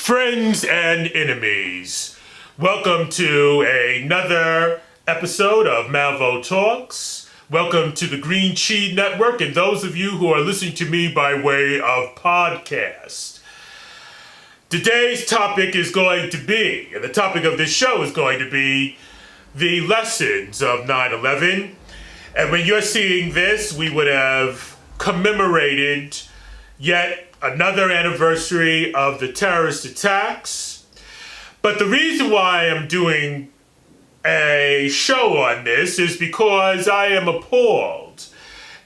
Friends and enemies, welcome to another episode of Malvo Talks. Welcome to the Green Cheese Network and those of you who are listening to me by way of podcast. Today's topic is going to be, and the topic of this show is going to be, the lessons of 9/11. And when you're seeing this, we would have commemorated yet another anniversary of the terrorist attacks. But the reason why I'm doing a show on this is because I am appalled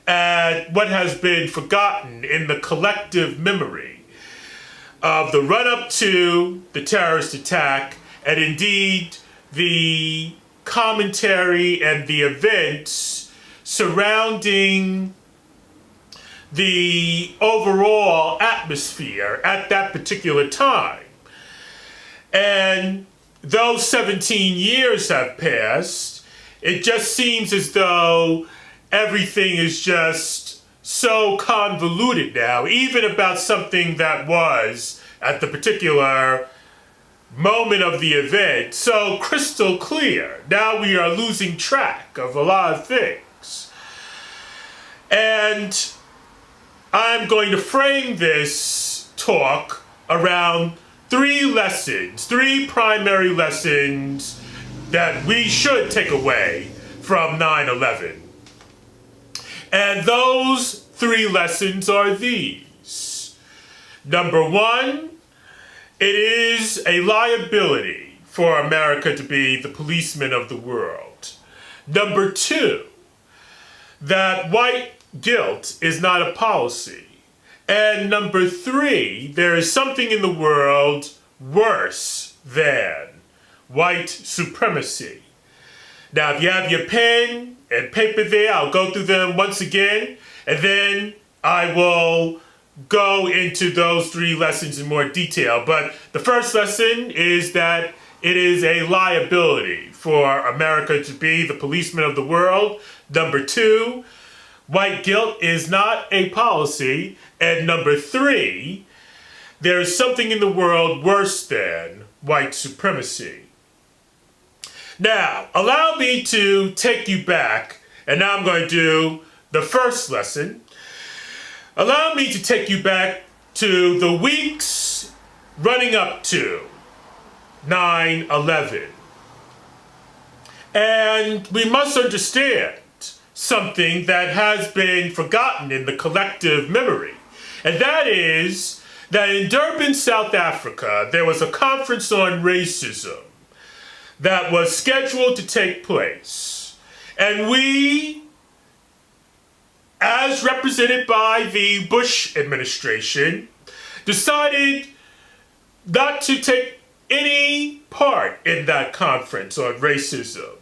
at what has been forgotten in the collective memory of the run-up to the terrorist attack, and indeed the commentary and the events surrounding the overall atmosphere at that particular time. And though 17 years have passed, it just seems as though everything is just so convoluted now, even about something that was, at the particular moment of the event, so crystal clear. Now we are losing track of a lot of things. And I'm going to frame this talk around three primary lessons that we should take away from 9/11. And those three lessons are these. Number one, it is a liability for America to be the policeman of the world. Number two, that white guilt is not a policy. And number three, there is something in the world worse than white supremacy. Now, if you have your pen and paper there, I'll go through them once again, and then I will go into those three lessons in more detail. But the first lesson is that it is a liability for America to be the policeman of the world. Number two, white guilt is not a policy. And number three, there is something in the world worse than white supremacy. Now, allow me to take you back, and now I'm going to do the first lesson. Allow me to take you back to the weeks running up to 9/11. And we must understand something that has been forgotten in the collective memory. And that is that in Durban, South Africa, there was a conference on racism that was scheduled to take place. And we, as represented by the Bush administration, decided not to take any part in that conference on racism.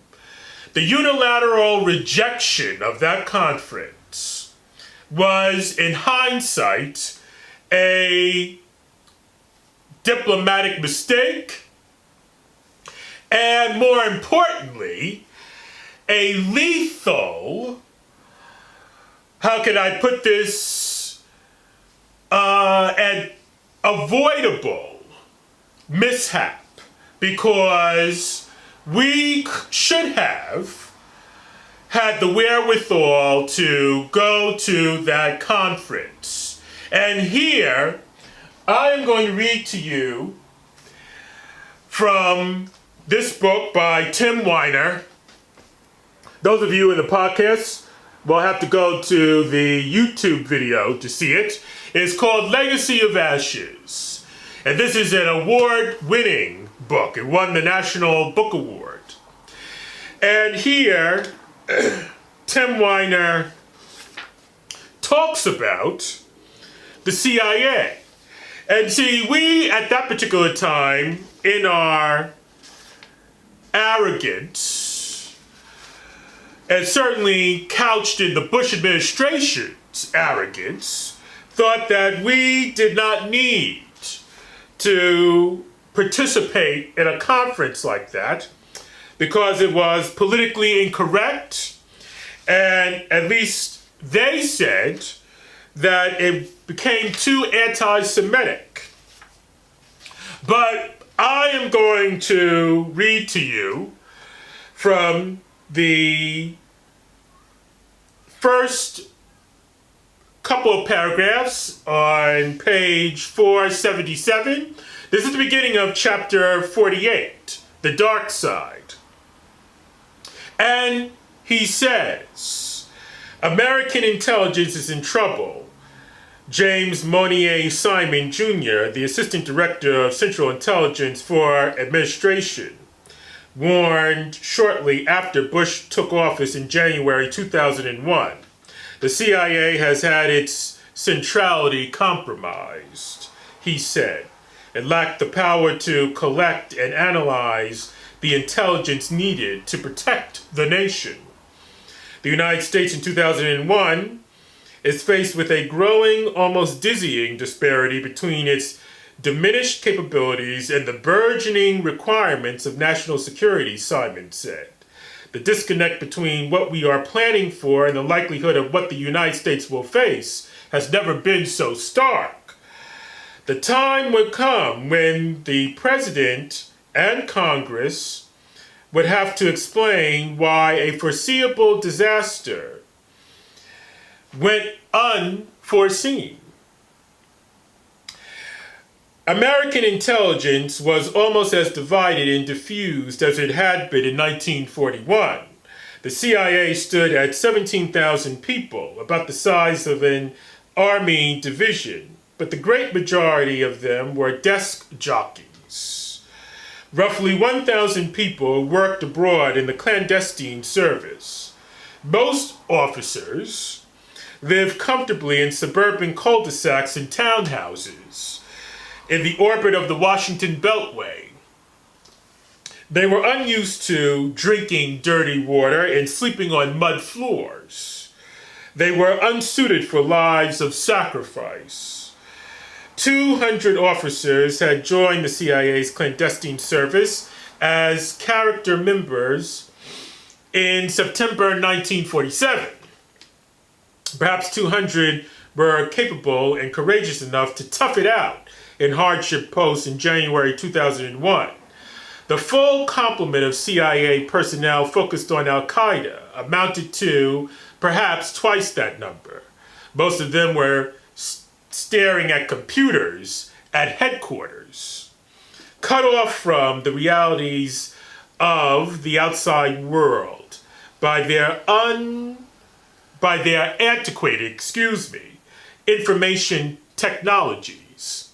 The unilateral rejection of that conference was, in hindsight, a diplomatic mistake, and more importantly, a lethal, how can I put this, an avoidable mishap, because we should have had the wherewithal to go to that conference. And here, I am going to read to you from this book by Tim Weiner. Those of you in the podcast will have to go to the YouTube video to see it. It's called Legacy of Ashes. And this is an award-winning book. It won the National Book Award. And here, Tim Weiner talks about the CIA. And see, we at that particular time, in our arrogance, and certainly couched in the Bush administration's arrogance, thought that we did not need to participate in a conference like that because it was politically incorrect, and at least they said that it became too anti-Semitic. But I am going to read to you from the first couple of paragraphs on page 477. This is the beginning of chapter 48, The Dark Side. And he says, American intelligence is in trouble. James Monier Simon Jr., the Assistant Director of Central Intelligence for Administration, warned shortly after Bush took office in January 2001. The CIA has had its centrality compromised, he said. It lacked the power to collect and analyze the intelligence needed to protect the nation. The United States in 2001 is faced with a growing, almost dizzying disparity between its diminished capabilities and the burgeoning requirements of national security, Simon said. The disconnect between what we are planning for and the likelihood of what the United States will face has never been so stark. The time would come when the President and Congress would have to explain why a foreseeable disaster went unforeseen. American intelligence was almost as divided and diffused as it had been in 1941. The CIA stood at 17,000 people, about the size of an army division, but the great majority of them were desk jockeys. Roughly 1,000 people worked abroad in the clandestine service. Most officers lived comfortably in suburban cul-de-sacs and townhouses in the orbit of the Washington Beltway. They were unused to drinking dirty water and sleeping on mud floors. They were unsuited for lives of sacrifice. 200 officers had joined the CIA's clandestine service as character members in September 1947. Perhaps 200 were capable and courageous enough to tough it out in hardship posts in January 2001. The full complement of CIA personnel focused on Al-Qaeda amounted to perhaps twice that number. Most of them were staring at computers at headquarters, cut off from the realities of the outside world by their antiquated, information technologies.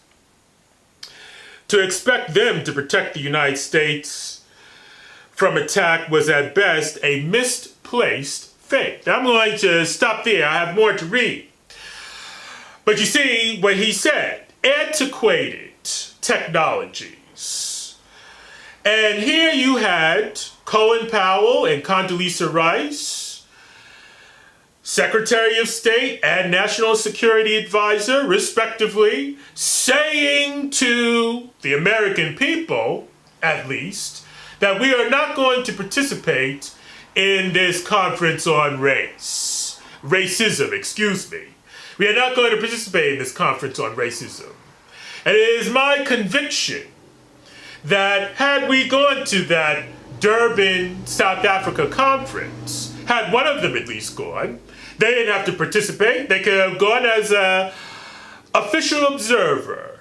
To expect them to protect the United States from attack was at best a misplaced faith. Now I'm going to stop there. I have more to read. But you see what he said, antiquated technologies. And here you had Colin Powell and Condoleezza Rice, Secretary of State and National Security Advisor, respectively, saying to the American people, at least, that we are not going to participate in this conference on racism. We are not going to participate in this conference on racism. And it is my conviction that had we gone to that Durban, South Africa conference, had one of them at least gone, they didn't have to participate. They could have gone as an official observer.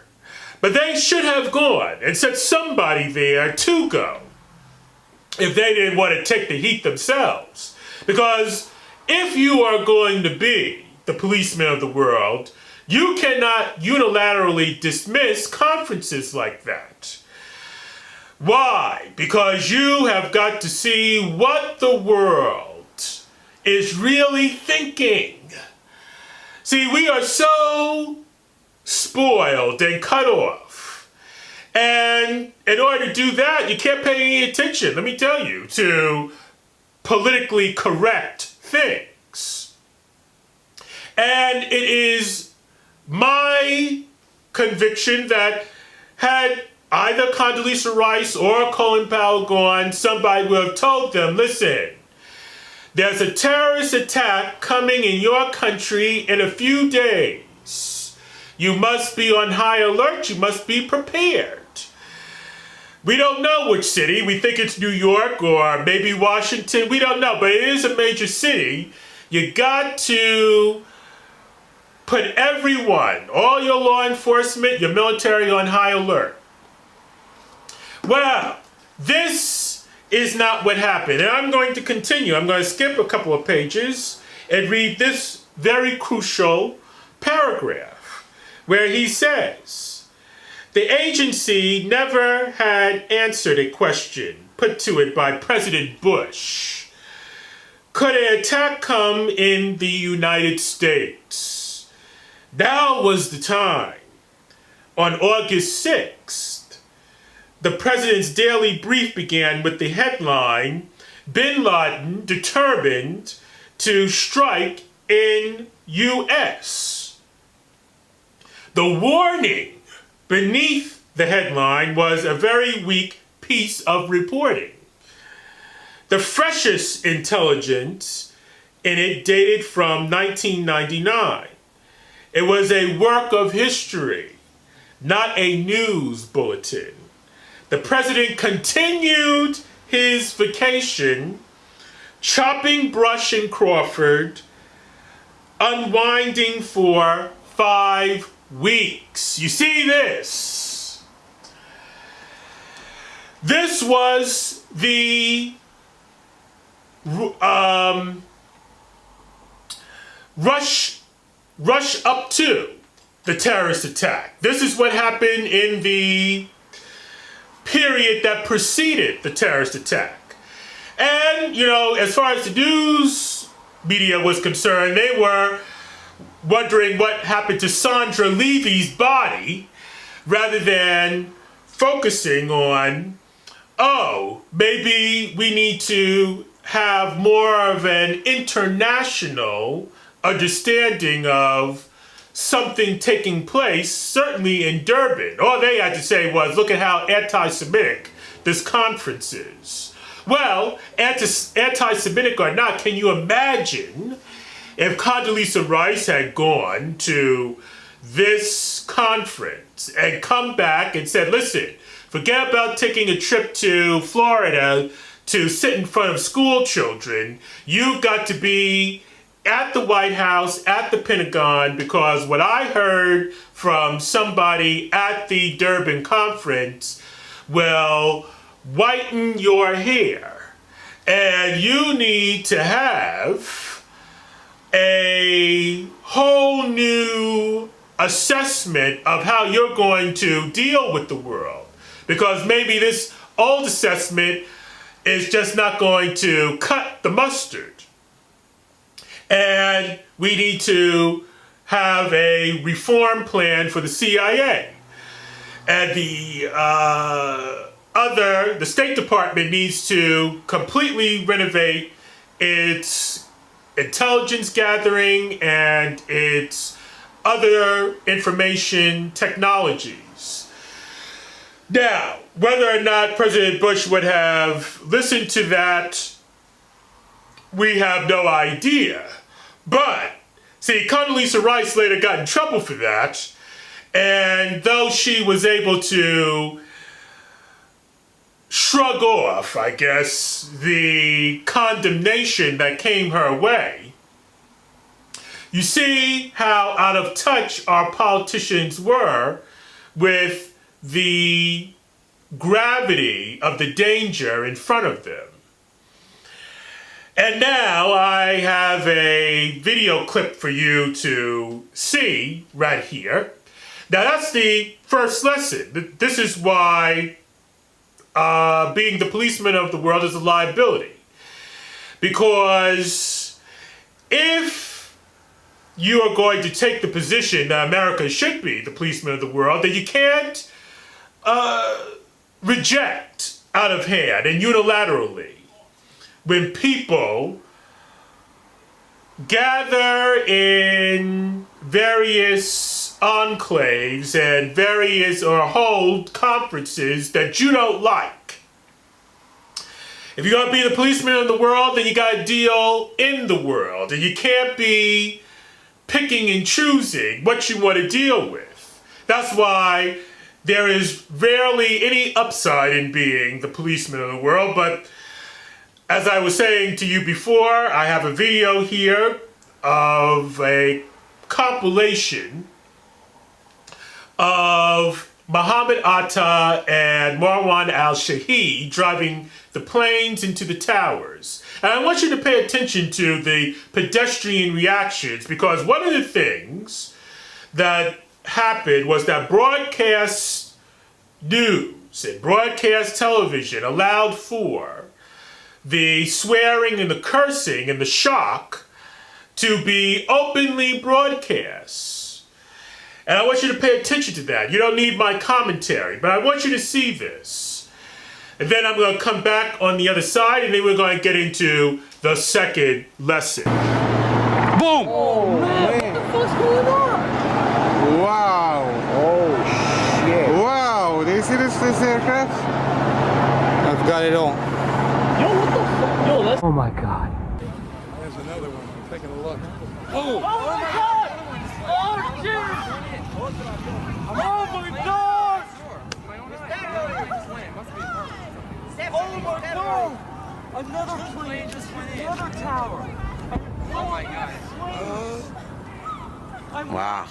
But they should have gone and sent somebody there to go if they didn't want to take the heat themselves. Because if you are going to be the policeman of the world, you cannot unilaterally dismiss conferences like that. Why? Because you have got to see what the world is really thinking. See, we are so spoiled and cut off. And in order to do that, you can't pay any attention, let me tell you, to politically correct things. And it is my conviction that had either Condoleezza Rice or Colin Powell gone, somebody would have told them, listen, there's a terrorist attack coming in your country in a few days. You must be on high alert. You must be prepared. We don't know which city. We think it's New York or maybe Washington. We don't know, but it is a major city. You got to put everyone, all your law enforcement, your military on high alert. Well, this is not what happened. And I'm going to continue. I'm going to skip a couple of pages and read this very crucial paragraph where he says, the agency never had answered a question put to it by President Bush. Could an attack come in the United States? Now was the time. On August 6th, the president's daily brief began with the headline, Bin Laden determined to strike in U.S. The warning beneath the headline was a very weak piece of reporting. The freshest intelligence in it dated from 1999. It was a work of history, not a news bulletin. The president continued his vacation, chopping brush in Crawford, unwinding for 5 weeks. You see this? This was the rush up to the terrorist attack. This is what happened in the period that preceded the terrorist attack. And, you know, as far as the news media was concerned, they were wondering what happened to Sandra Levy's body rather than focusing on, oh, maybe we need to have more of an international understanding of something taking place, certainly in Durban. All they had to say was, look at how anti-Semitic this conference is. Well, anti-Semitic or not, can you imagine if Condoleezza Rice had gone to this conference and come back and said, listen, forget about taking a trip to Florida to sit in front of school children. You've got to be at the White House, at the Pentagon, because what I heard from somebody at the Durban conference will whiten your hair. And you need to have a whole new assessment of how you're going to deal with the world. Because maybe this old assessment is just not going to cut the mustard. And we need to have a reform plan for the CIA. And the State Department needs to completely renovate its intelligence gathering and its other information technologies. Now, whether or not President Bush would have listened to that, we have no idea. But, see, Condoleezza Rice later got in trouble for that, and though she was able to shrug off, I guess, the condemnation that came her way, you see how out of touch our politicians were with the gravity of the danger in front of them. And now I have a video clip for you to see right here. Now that's the first lesson. This is why being the policeman of the world is a liability. Because if you are going to take the position that America should be the policeman of the world, then you can't reject out of hand and unilaterally when people gather in various enclaves and hold conferences that you don't like. If you're going to be the policeman of the world, then you got to deal in the world. And you can't be picking and choosing what you want to deal with. That's why there is rarely any upside in being the policeman of the world, but as I was saying to you before, I have a video here of a compilation of Muhammad Atta and Marwan al-Shahid driving the planes into the towers. And I want you to pay attention to the pedestrian reactions, because one of the things that happened was that broadcast news and broadcast television allowed for the swearing and the cursing and the shock to be openly broadcast. And I want you to pay attention to that. You don't need my commentary, but I want you to see this. And then I'm going to come back on the other side, and then we're going to get into the second lesson. Boom! Oh, man. What the fuck's going on? Wow. Oh, shit. Wow. Do you see this aircraft? I've got it all. Yo, what the fuck? Yo, that's... Oh, my God. There's another one. I'm taking a look. Oh! Oh, my God! Oh, shit! Oh, my God! Oh, my God! Another plane just went in. Another tower. Oh, my God. Wow.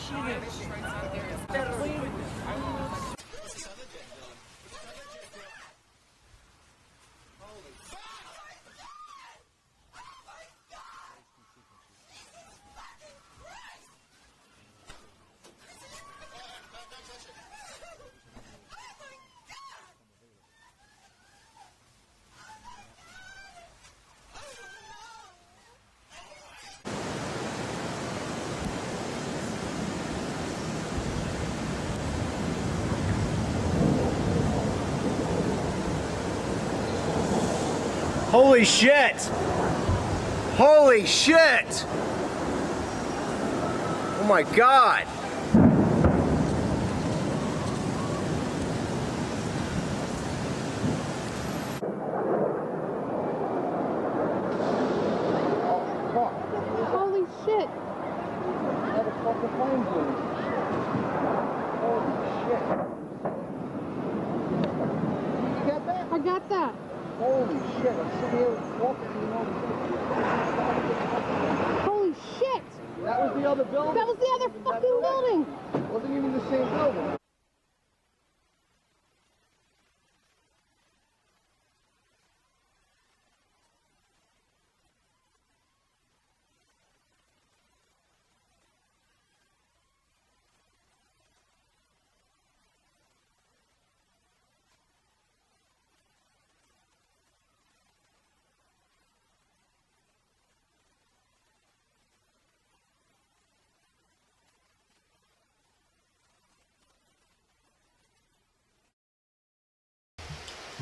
Holy shit! Holy shit! Oh my God! Holy shit! I got that. Holy shit, I'm sitting here walking, you know. Holy shit! That was the other building? That was the other fucking building! It wasn't even the same building.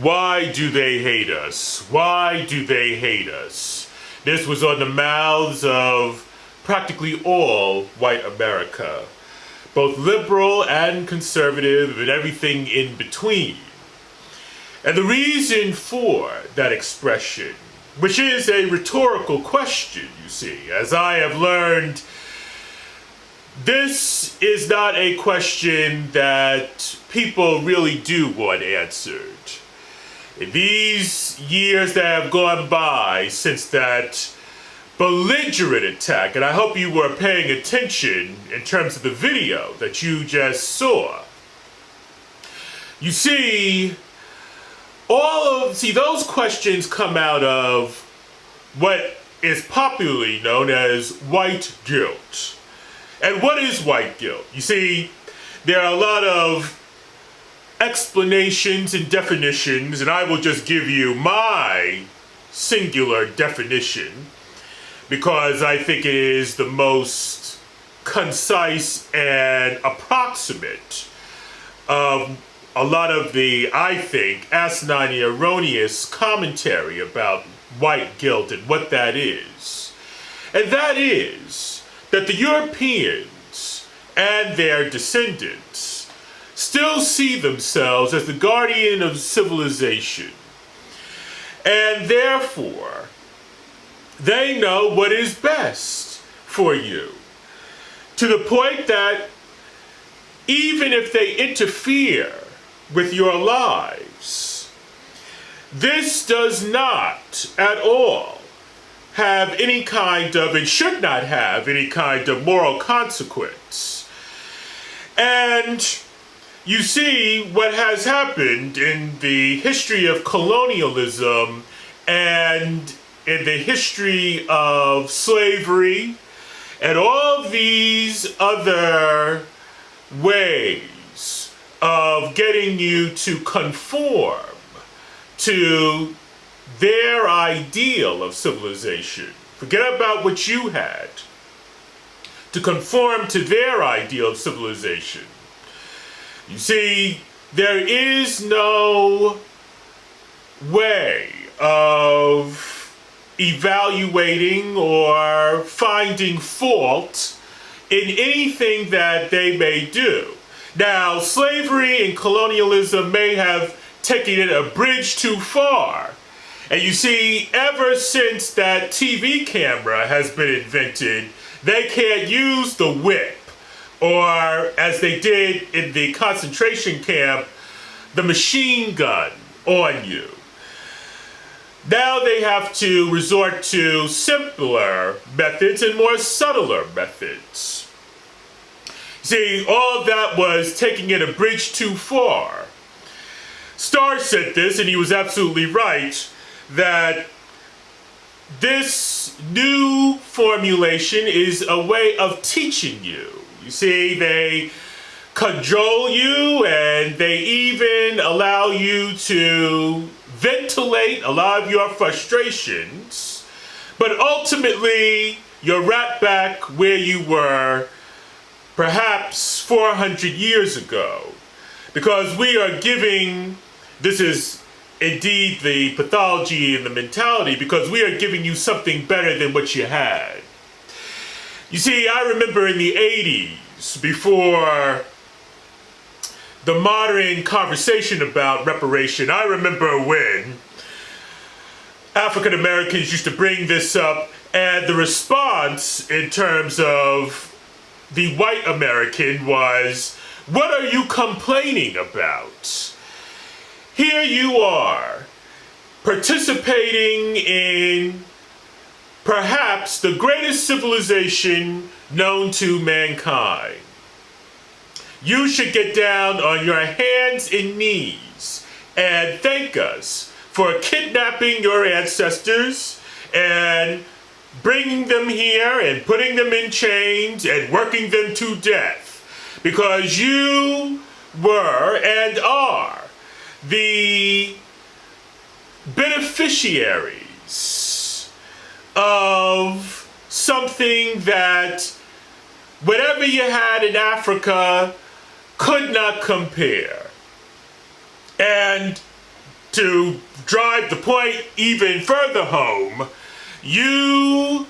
Why do they hate us? Why do they hate us? This was on the mouths of practically all white America, both liberal and conservative and everything in between. And the reason for that expression, which is a rhetorical question, you see, as I have learned, this is not a question that people really do want answered. In these years that have gone by since that belligerent attack, and I hope you were paying attention in terms of the video that you just saw, you see, those questions come out of what is popularly known as white guilt. And what is white guilt? You see, there are a lot of explanations and definitions, and I will just give you my singular definition because I think it is the most concise and approximate of a lot of the, I think, asinine and erroneous commentary about white guilt and what that is. And that is that the Europeans and their descendants still see themselves as the guardian of civilization. And therefore, they know what is best for you. To the point that even if they interfere with your lives. This does not at all have any kind of, and should not have any kind of moral consequence. And you see what has happened in the history of colonialism and in the history of slavery and all these other ways of getting you to conform to their ideal of civilization. Forget about what you had. To conform to their ideal of civilization. You see, there is no way of evaluating or finding fault in anything that they may do. Now, slavery and colonialism may have taken it a bridge too far. And you see, ever since that TV camera has been invented, they can't use the whip, or as they did in the concentration camp, the machine gun on you. Now they have to resort to simpler methods and more subtler methods. See, all of that was taking it a bridge too far. Starr said this, and he was absolutely right, that this new formulation is a way of teaching you. You see, they cajole you and they even allow you to ventilate a lot of your frustrations, but ultimately you're right back where you were perhaps 400 years ago, because we are giving, this is indeed the pathology and the mentality, because we are giving you something better than what you had. You see, I remember in the 80s, before the modern conversation about reparation, I remember when African Americans used to bring this up, and the response in terms of the white American was, "What are you complaining about? Here you are, participating in perhaps the greatest civilization known to mankind. You should get down on your hands and knees and thank us for kidnapping your ancestors and bringing them here and putting them in chains and working them to death, because you were and are the beneficiaries of something that whatever you had in Africa could not compare." And to drive the point even further home, you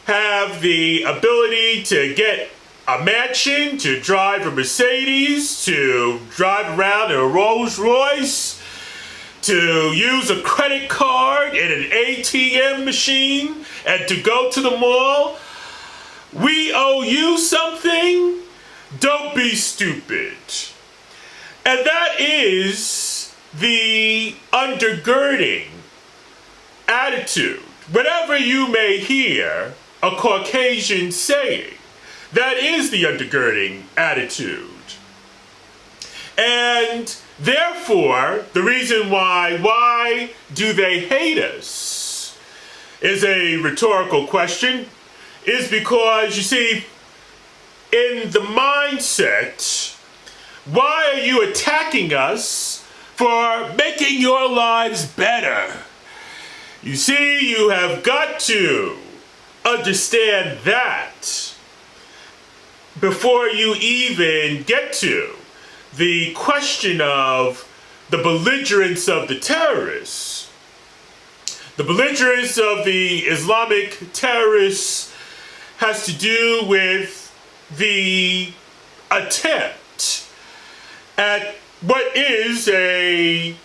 have the ability to get a mansion, to drive a Mercedes, to drive around in a Rolls Royce, to use a credit card and an ATM machine, and to go to the mall. We owe you something? Don't be stupid. And that is the undergirding attitude. Whatever you may hear a Caucasian saying, that is the undergirding attitude. And therefore, the reason why do they hate us, is a rhetorical question, is because, you see, in the mindset, why are you attacking us for making your lives better? You see, you have got to understand that before you even get to the question of the belligerence of the terrorists. The belligerence of the Islamic terrorists has to do with the attempt at what is a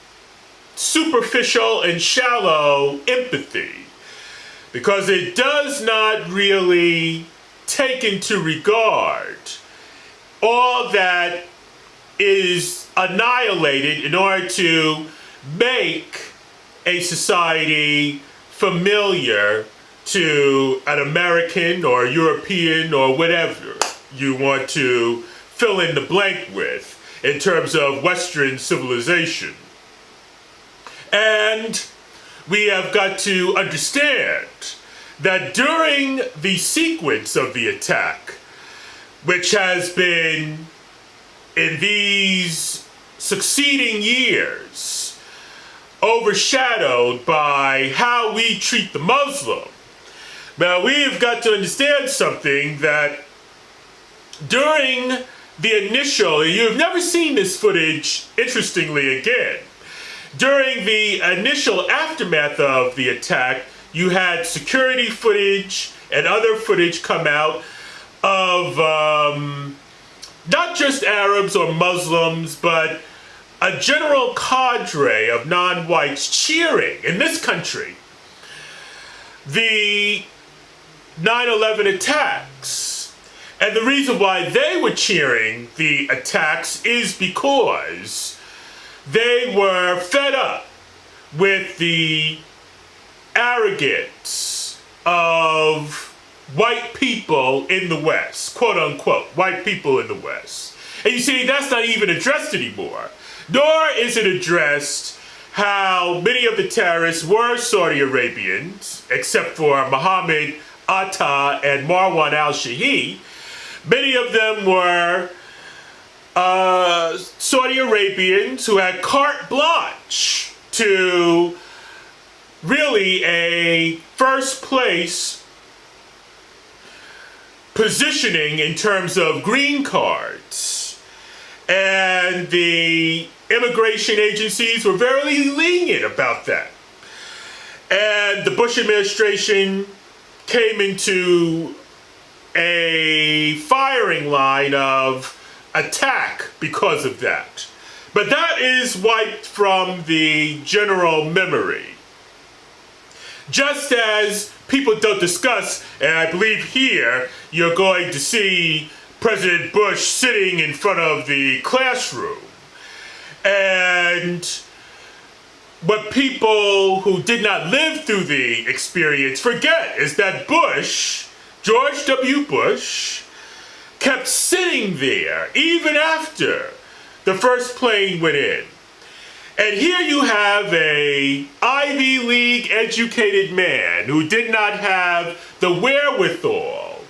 superficial and shallow empathy, because it does not really take into regard all that is annihilated in order to make a society familiar to an American or European or whatever you want to fill in the blank with in terms of Western civilization. And we have got to understand that during the sequence of the attack, which has been in these succeeding years overshadowed by how we treat the Muslim, now we've got to understand something, that during the initial, you've never seen this footage, interestingly again, during the initial aftermath of the attack, you had security footage and other footage come out of not just Arabs or Muslims, but a general cadre of non-whites cheering in this country the 9/11 attacks. And the reason why they were cheering the attacks is because they were fed up with the arrogance of white people in the West, quote unquote, white people in the West. And you see, that's not even addressed anymore. Nor is it addressed how many of the terrorists were Saudi Arabians, except for Mohammed Atta and Marwan al-Shahid. Many of them were Saudi Arabians who had carte blanche to really a first place positioning in terms of green cards. And the immigration agencies were very lenient about that. And the Bush administration came into a firing line of attack because of that. But that is wiped from the general memory. Just as people don't discuss, and I believe here you're going to see President Bush sitting in front of the classroom. And what people who did not live through the experience forget is that Bush, George W. Bush, kept sitting there even after the first plane went in. And here you have a Ivy League educated man who did not have the wherewithal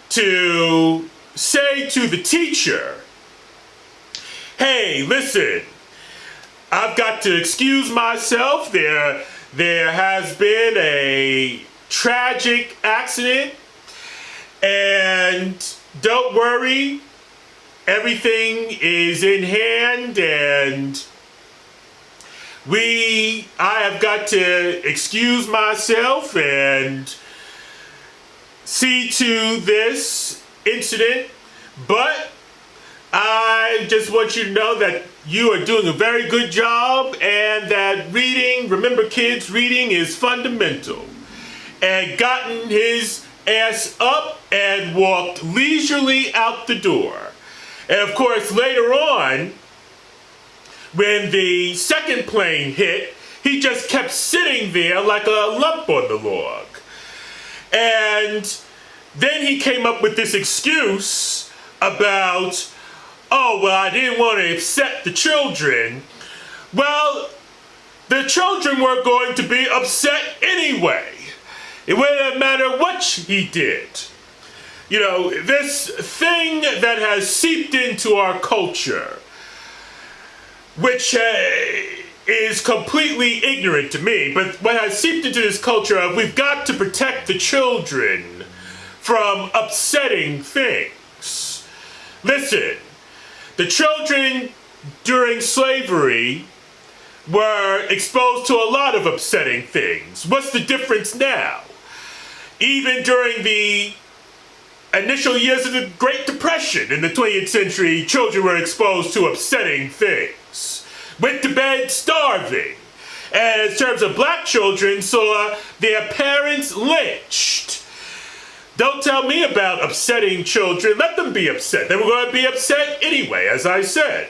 to say to the teacher, hey, listen, I've got to excuse myself. There has been a tragic accident, and don't worry, everything is in hand, and I have got to excuse myself and see to this incident, but I just want you to know that you are doing a very good job, and that reading, remember kids, reading is fundamental. And gotten his ass up and walked leisurely out the door. And of course, later on, when the second plane hit, he just kept sitting there like a lump on the log. And then he came up with this excuse about, oh, well, I didn't want to upset the children. Well, the children were going to be upset anyway. It wouldn't matter what he did. You know, this thing that has seeped into our culture, which is completely ignorant to me, but what has seeped into this culture of we've got to protect the children from upsetting things. Listen, the children during slavery were exposed to a lot of upsetting things. What's the difference now? Even during the initial years of the Great Depression in the 20th century, children were exposed to upsetting things. Went to bed starving. And in terms of black children, saw their parents lynched. Don't tell me about upsetting children. Let them be upset. They were going to be upset anyway, as I said.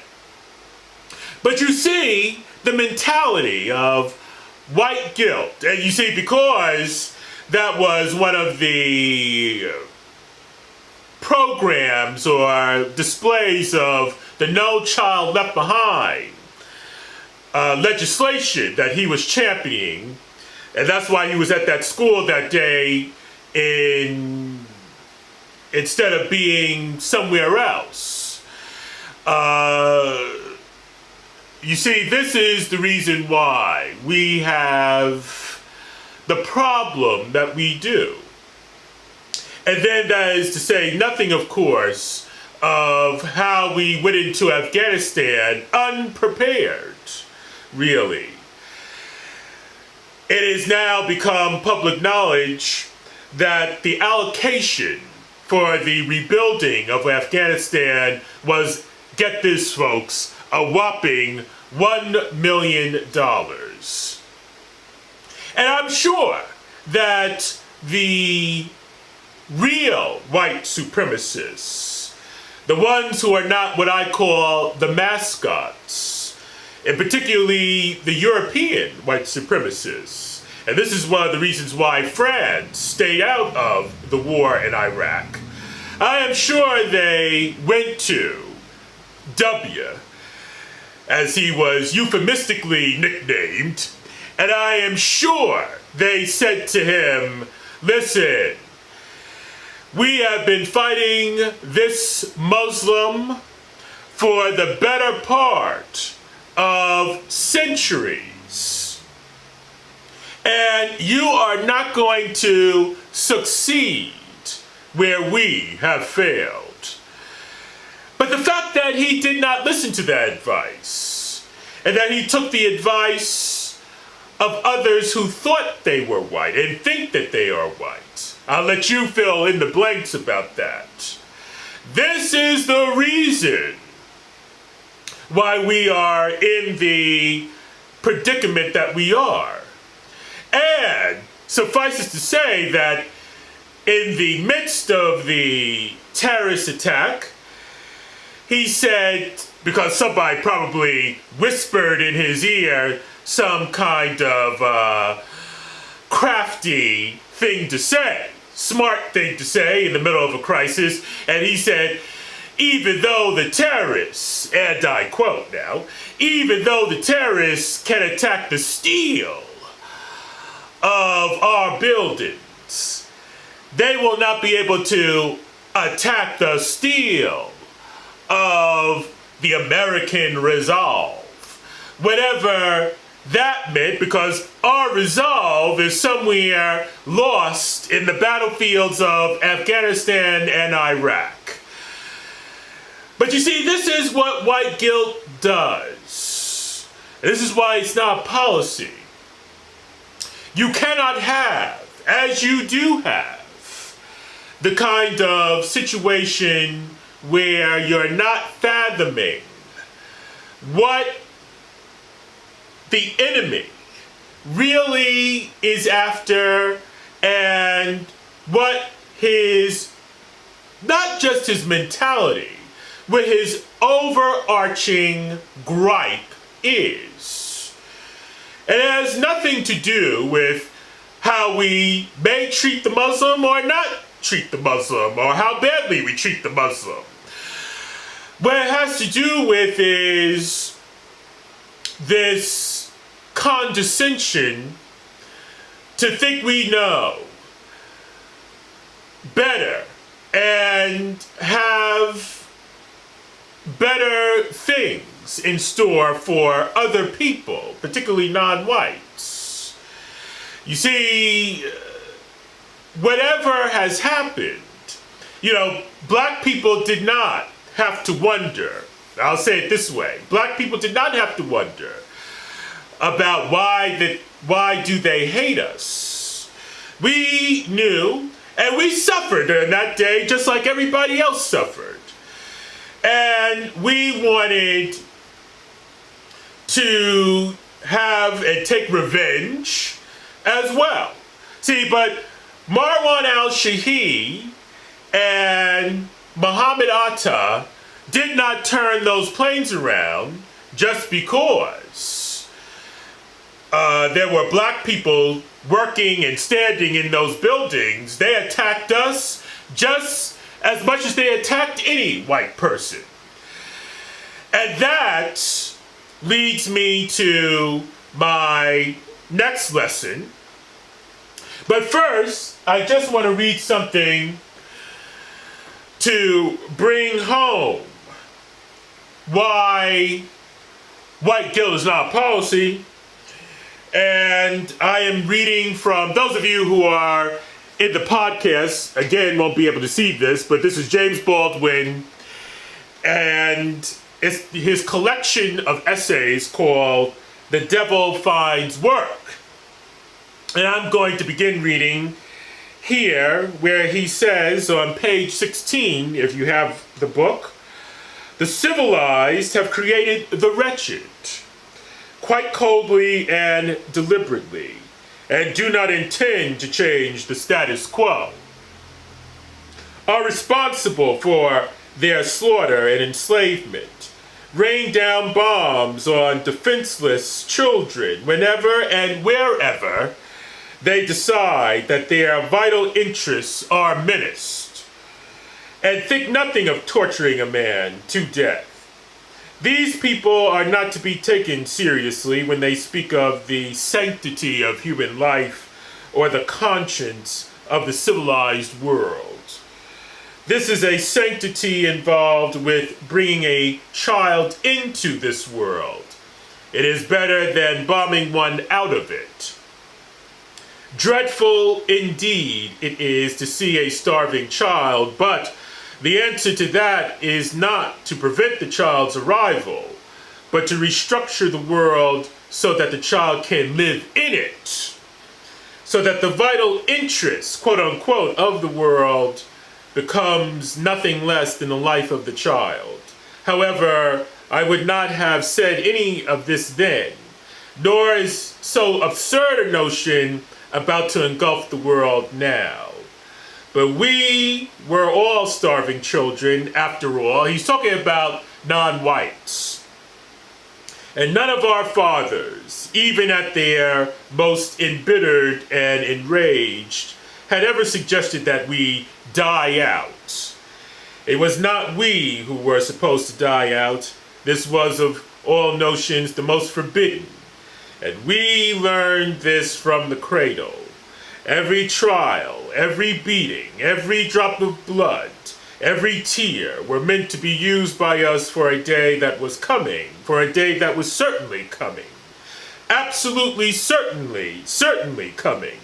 But you see the mentality of white guilt. And you see, because that was one of the programs or displays of the No Child Left Behind legislation that he was championing, and that's why he was at that school that day instead of being somewhere else. You see, this is the reason why we have the problem that we do. And then that is to say nothing, of course, of how we went into Afghanistan unprepared, really. It has now become public knowledge that the allocation for the rebuilding of Afghanistan was, get this folks, a whopping $1 million. And I'm sure that the real white supremacists, the ones who are not what I call the mascots, and particularly the European white supremacists, and this is one of the reasons why France stayed out of the war in Iraq, I am sure they went to W, as he was euphemistically nicknamed, and I am sure they said to him, listen, we have been fighting this Muslim for the better part of centuries, and you are not going to succeed where we have failed. But the fact that he did not listen to that advice, and that he took the advice of others who thought they were white and think that they are white, I'll let you fill in the blanks about that. This is the reason why we are in the predicament that we are. And suffices to say that in the midst of the terrorist attack, he said, because somebody probably whispered in his ear some kind of crafty thing to say, smart thing to say in the middle of a crisis, and he said, even though the terrorists, and I quote now, even though the terrorists can attack the steel of our buildings, they will not be able to attack the steel of the American resolve. Whatever that meant, because our resolve is somewhere lost in the battlefields of Afghanistan and Iraq. But you see, this is what white guilt does. This is why it's not policy. You cannot have, as you do have, the kind of situation where you're not fathoming what the enemy really is after, and what his, not just his mentality, what his overarching gripe is. It has nothing to do with how we may treat the Muslim or not treat the Muslim, or how badly we treat the Muslim. What it has to do with is this condescension to think we know better and have better things in store for other people, particularly non-whites. You see, whatever has happened, you know, black people did not have to wonder. I'll say it this way. Black people did not have to wonder about why do they hate us. We knew, and we suffered in that day just like everybody else suffered. And we wanted to have and take revenge as well. See, but Marwan al-Shahi and Muhammad Atta did not turn those planes around just because there were black people working and standing in those buildings. They attacked us just as much as they attacked any white person. And that leads me to my next lesson. But first, I just want to read something to bring home why white guilt is not policy. And I am reading from, those of you who are in the podcast, again, won't be able to see this, but this is James Baldwin, and it's his collection of essays called The Devil Finds Work. And I'm going to begin reading here where he says on page 16, if you have the book, the civilized have created the wretched, quite coldly and deliberately, and do not intend to change the status quo, are responsible for their slaughter and enslavement, rain down bombs on defenseless children whenever and wherever they decide that their vital interests are menaced, and think nothing of torturing a man to death. These people are not to be taken seriously when they speak of the sanctity of human life or the conscience of the civilized world. This is a sanctity involved with bringing a child into this world. It is better than bombing one out of it. Dreadful indeed it is to see a starving child, but the answer to that is not to prevent the child's arrival, but to restructure the world so that the child can live in it, so that the vital interest, quote unquote, of the world becomes nothing less than the life of the child. However, I would not have said any of this then, nor is so absurd a notion about to engulf the world now. But we were all starving children, after all. He's talking about non-whites. And none of our fathers, even at their most embittered and enraged, had ever suggested that we die out. It was not we who were supposed to die out. This was of all notions the most forbidden. And we learned this from the cradle. Every trial, every beating, every drop of blood, every tear were meant to be used by us for a day that was coming, for a day that was certainly coming. Absolutely, certainly coming.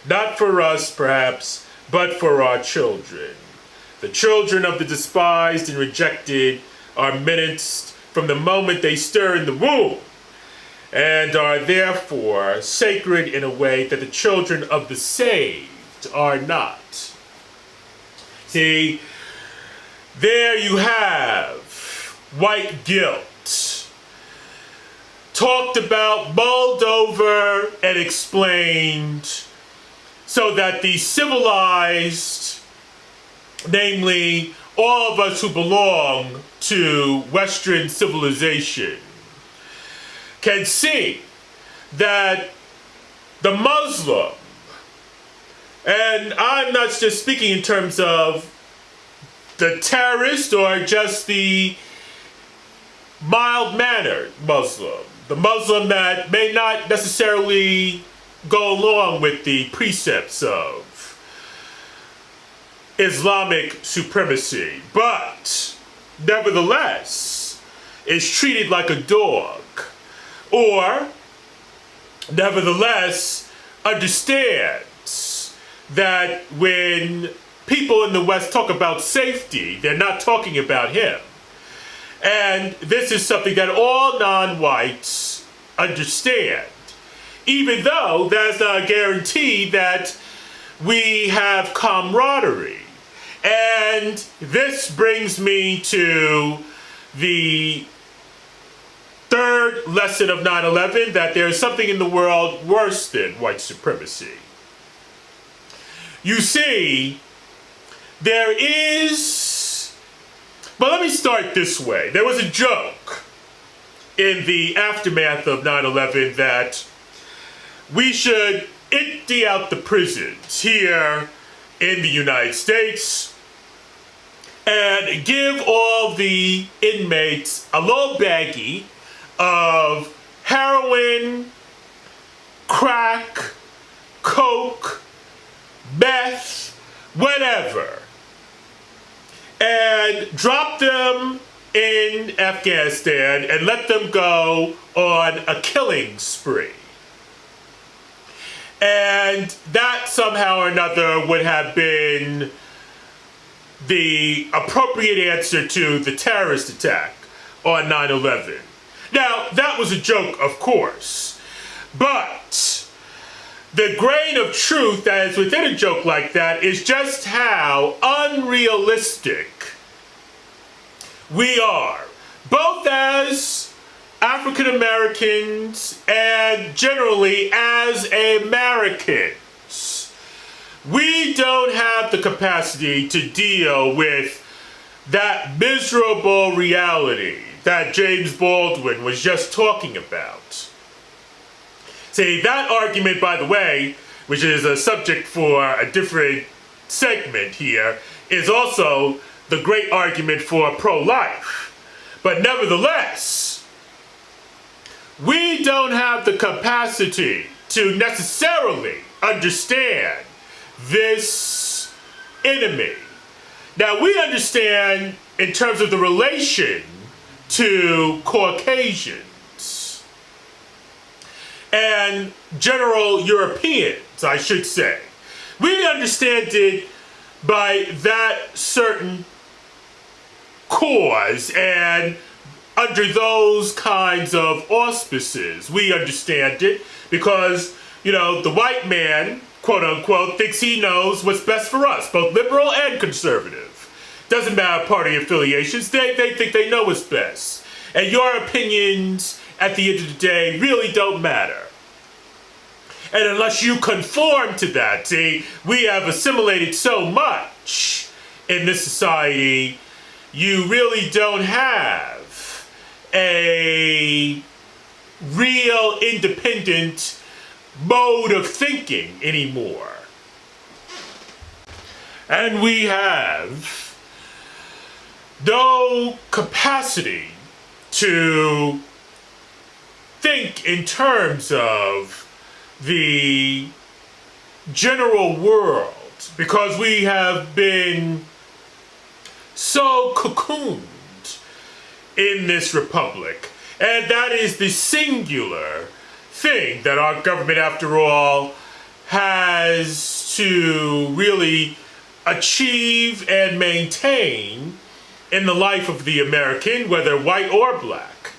Not for us, perhaps, but for our children. The children of the despised and rejected are menaced from the moment they stir in the womb, and are therefore sacred in a way that the children of the saved are not. See, there you have white guilt, talked about, mulled over, and explained so that the civilized, namely all of us who belong to Western civilization, can see that the Muslim, and I'm not just speaking in terms of the terrorist or just the mild-mannered Muslim, the Muslim that may not necessarily go along with the precepts of Islamic supremacy, but nevertheless is treated like a dog, or nevertheless understands that when people in the West talk about safety, they're not talking about him. And this is something that all non-whites understand, even though that's not a guarantee that we have camaraderie. And this brings me to the third lesson of 9/11, that there is something in the world worse than white supremacy. you see, there is, but let me start this way. There was a joke in the aftermath of 9/11 that we should empty out the prisons here in the United States and give all the inmates a little baggie of heroin, crack, coke, meth, whatever, and drop them in Afghanistan and let them go on a killing spree. And that somehow or another would have been the appropriate answer to the terrorist attack on 9/11. Now, that was a joke, of course, but the grain of truth that is within a joke like that is just how unrealistic we are, both as African Americans and generally as Americans. We don't have the capacity to deal with that miserable reality that James Baldwin was just talking about. See, that argument, by the way, which is a subject for a different segment here, is also the great argument for pro-life. But nevertheless, we don't have the capacity to necessarily understand this enemy. Now, we understand in terms of the relation to Caucasians and general Europeans, I should say. We understand it by that certain cause and under those kinds of auspices. We understand it because, the white man, quote unquote, thinks he knows what's best for us, both liberal and conservative. Doesn't matter party affiliations, they think they know what's best. And your opinions, at the end of the day, really don't matter. And unless you conform to that, see, we have assimilated so much in this society, you really don't have a real independent mode of thinking anymore. And we have no capacity to think in terms of the general world because we have been so cocooned in this republic. And that is the singular thing that our government, after all, has to really achieve and maintain in the life of the American, whether white or black.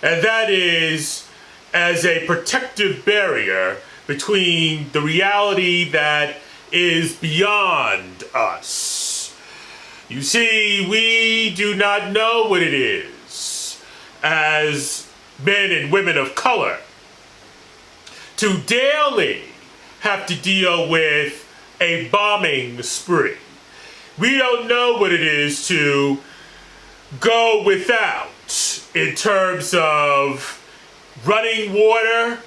And that is as a protective barrier between the reality that is beyond us. You see, we do not know what it is as men and women of color to daily have to deal with a bombing spree. We don't know what it is to go without in terms of running water,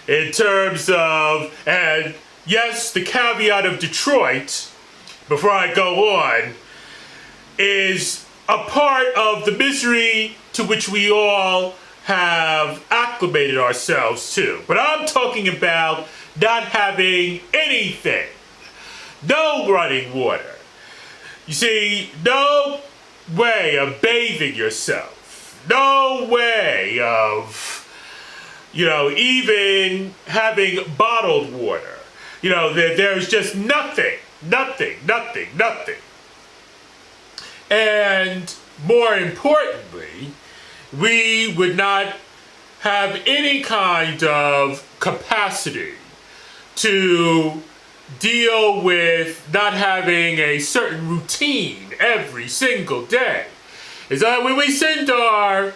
in terms of, and yes, the caveat of Detroit, before I go on, is a part of the misery to which we all have acclimated ourselves to. But I'm talking about not having anything. No running water. You see, no way of bathing yourself. No way of, even having bottled water. There's just nothing. And more importantly, we would not have any kind of capacity to deal with not having a certain routine every single day. Is that when we send our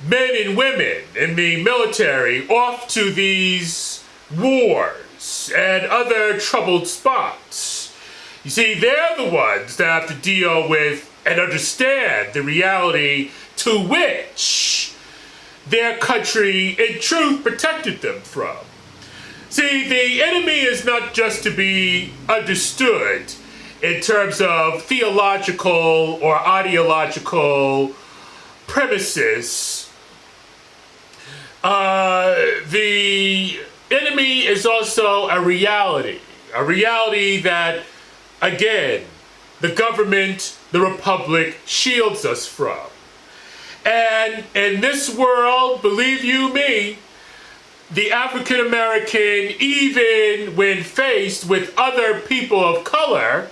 men and women in the military off to these wars, Chinese and other troubled spots. You see, they're the ones that have to deal with and understand the reality to which their country in truth protected them from. See, the enemy is not just to be understood in terms of theological or ideological premises. The enemy is also a reality that, again, the government, the republic, shields us from. And in this world, believe you me, the African American, even when faced with other people of color,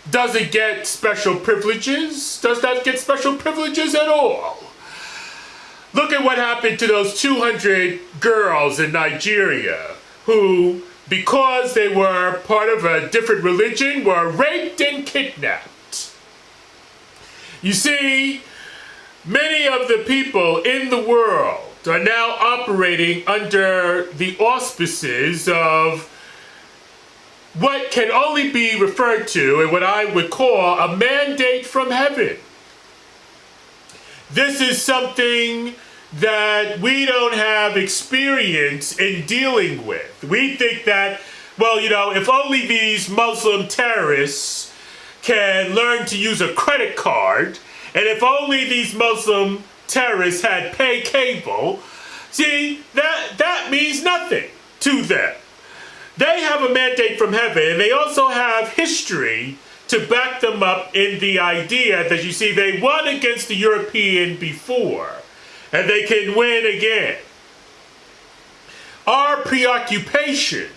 doesn't get special privileges, does not get special privileges at all. Look at what happened to those 200 girls in Nigeria who, because they were part of a different religion, were raped and kidnapped. You see, many of the people in the world are now operating under the auspices of what can only be referred to in what I would call a mandate from heaven. This is something that we don't have experience in dealing with. We think that, well, you know, if only these Muslim terrorists can learn to use a credit card, and if only these Muslim terrorists had pay cable, see, that means nothing to them. They have a mandate from heaven, and they also have history to back them up in the idea that, you see, they won against the European before, and they can win again. Our preoccupation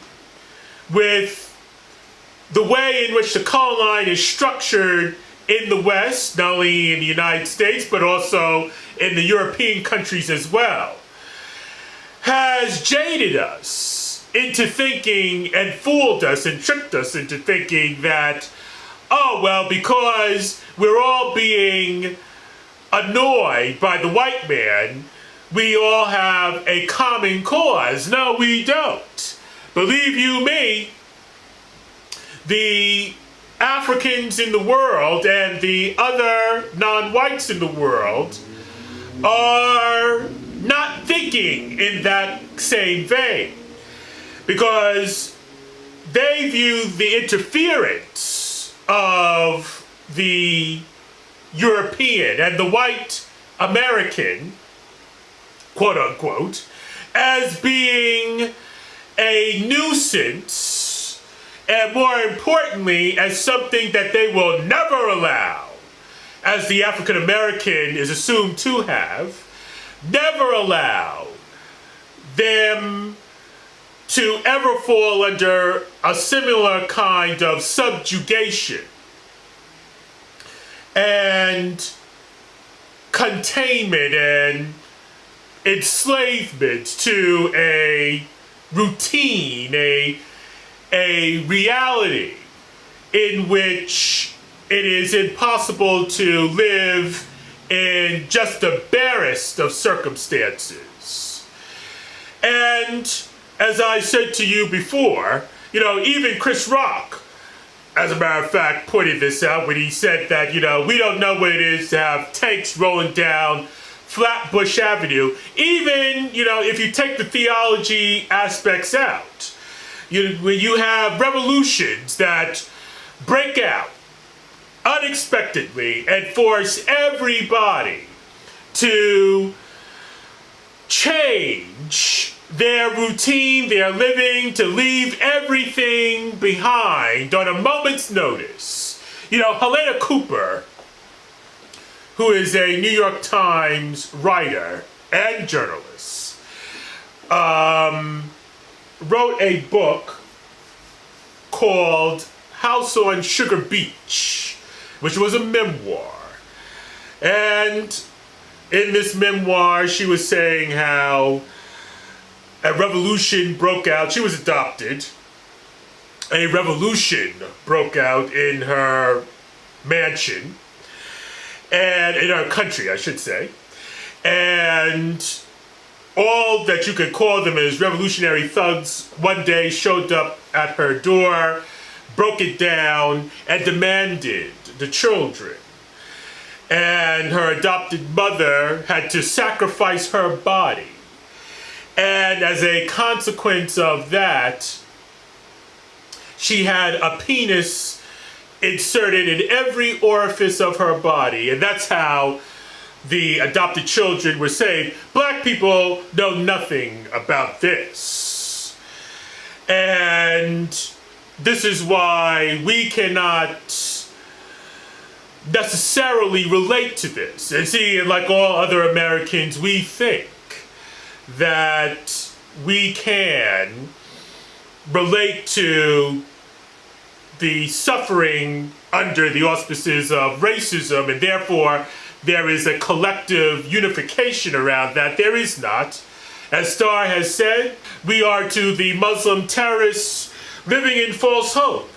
with the way in which the color line is structured in the West, not only in the United States, but also in the European countries as well, has jaded us into thinking and fooled us and tricked us into thinking that, oh, well, because we're all being annoyed by the white man, we all have a common cause. No, we don't. Believe you me, the Africans in the world and the other non-whites in the world are not thinking in that same vein, because they view the interference of the European and the white American, quote unquote, as being a nuisance, and more importantly, as something that they will never allow, as the African American is assumed to have, never allow them to ever fall under a similar kind of subjugation and containment and enslavement to a routine, a reality in which it is impossible to live in just the barest of circumstances. And as I said to you before, you know, even Chris Rock, as a matter of fact, pointed this out when he said that, you know, we don't know what it is to have tanks rolling down Flatbush Avenue. Even, you know, if you take the theology aspects out, when you have revolutions that break out unexpectedly and force everybody to change their routine, their living, to leave everything behind on a moment's notice. You know, Helena Cooper, who is a New York Times writer and journalist, wrote a book called House on Sugar Beach, which was a memoir. And in this memoir, she was saying how a revolution broke out. She was adopted. A revolution broke out in her mansion, and in her country, I should say. And all that you could call them as revolutionary thugs one day showed up at her door, broke it down, and demanded the children. And her adopted mother had to sacrifice her body. And as a consequence of that, she had a penis inserted in every orifice of her body. And that's how the adopted children were saved. Black people know nothing about this. And this is why we cannot necessarily relate to this. And see, like all other Americans, we think that we can relate to the suffering under the auspices of racism, and therefore there is a collective unification around that. There is not. As Starr has said, we are to the Muslim terrorists living in false hope.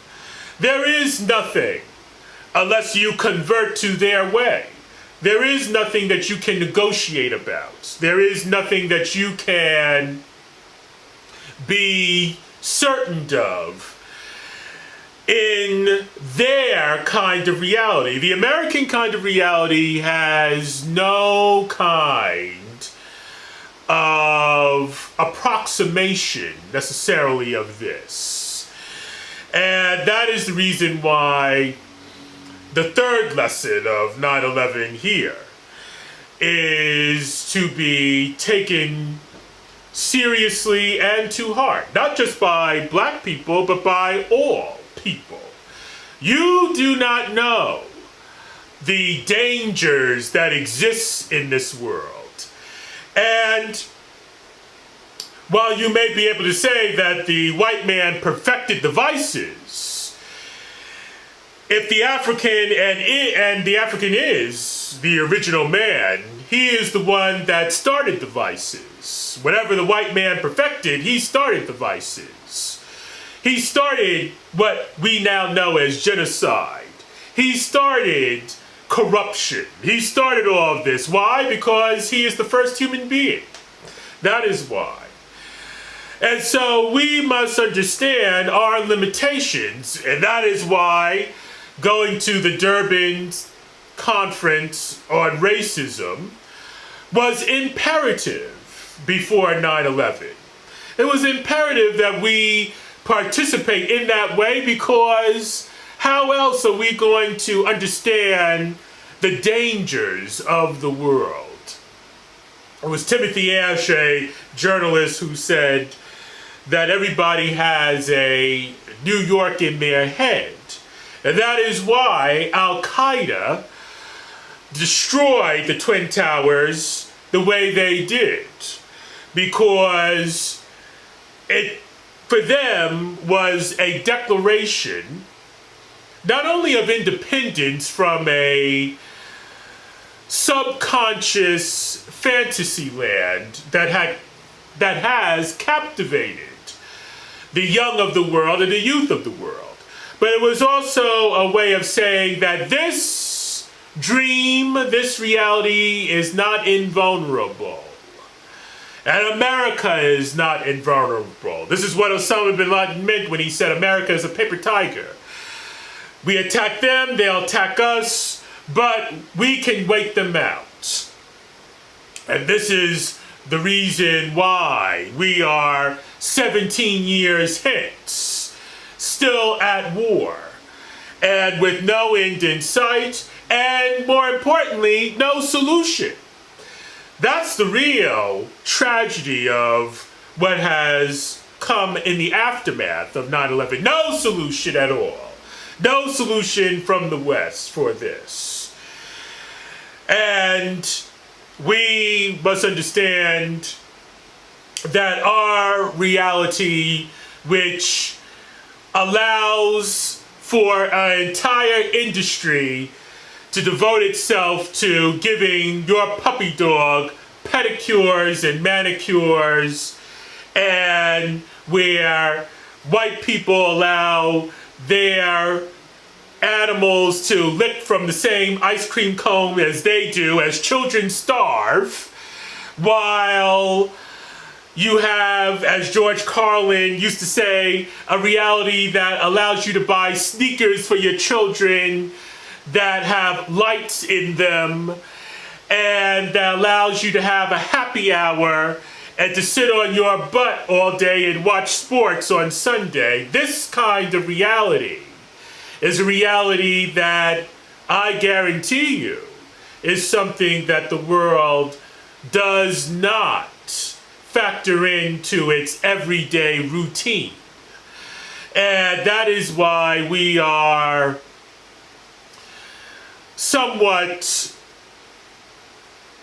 There is nothing unless you convert to their way. There is nothing that you can negotiate about. There is nothing that you can be certain of in their kind of reality. The American kind of reality has no kind of approximation necessarily of this. And that is the reason why the third lesson of 9/11 here is to be taken seriously and to heart, not just by black people, but by all people. You do not know the dangers that exist in this world. And while you may be able to say that the white man perfected the vices, if the African and the African is the original man, he is the one that started the vices. Whatever the white man perfected, he started the vices. He started what we now know as genocide. He started corruption. He started all of this. Why? Because he is the first human being. That is why. And so we must understand our limitations, and that is why going to the Durban conference on racism was imperative before 9/11. It was imperative that we participate in that way, because how else are we going to understand the dangers of the world? It was Timothy Ash, a journalist, who said that everybody has a New York in their head. And that is why Al-Qaeda destroyed the Twin Towers the way they did. Because it, for them, was a declaration not only of independence from a subconscious fantasy land that has captivated the young of the world and the youth of the world, but it was also a way of saying that this dream, this reality is not invulnerable. And America is not invulnerable. This is what Osama bin Laden meant when he said America is a paper tiger. We attack them, they'll attack us, but we can wait them out. And this is the reason why we are 17 years hence, still at war, and with no end in sight, and more importantly, no solution. That's the real tragedy of what has come in the aftermath of 9/11. No solution at all. No solution from the West for this. And we must understand that our reality, which allows for an entire industry to devote itself to giving your puppy dog pedicures and manicures, and where white people allow their animals to lick from the same ice cream cone as they do, as children starve, while You have, as George Carlin used to say, a reality that allows you to buy sneakers for your children that have lights in them, and that allows you to have a happy hour and to sit on your butt all day and watch sports on Sunday. This kind of reality is a reality that I guarantee you is something that the world does not factor into its everyday routine. And that is why we are somewhat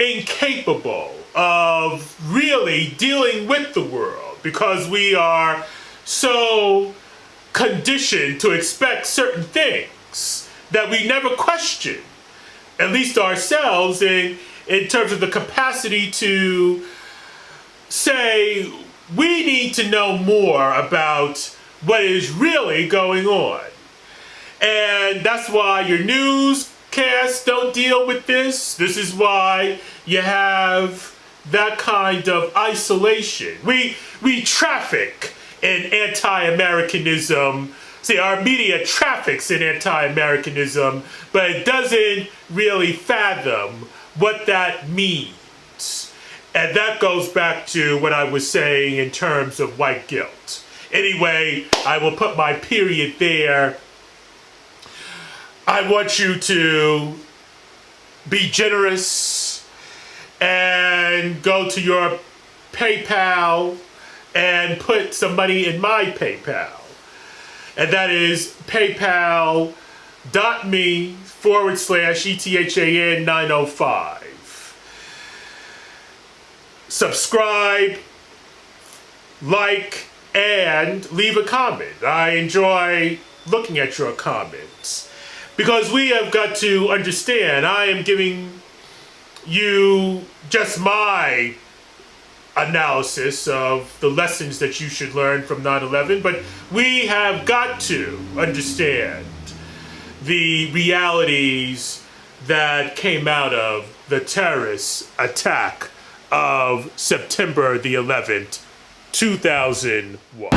incapable of really dealing with the world, because we are so conditioned to expect certain things that we never question, at least ourselves, in terms of the capacity to say we need to know more about what is really going on. And that's why your newscasts don't deal with this. This is why you have that kind of isolation. We traffic in anti-Americanism. See, our media traffics in anti-Americanism, but it doesn't really fathom what that means. And that goes back to what I was saying in terms of white guilt. Anyway, I will put my period there. I want you to be generous and go to your PayPal and put some money in my PayPal. And that is paypal.me/ETHAN 905. Subscribe, like, and leave a comment. I enjoy looking at your comments, because we have got to understand, I am giving you just my analysis of the lessons that you should learn from 9/11, but we have got to understand the realities that came out of the terrorist attack of September the 11th, 2001.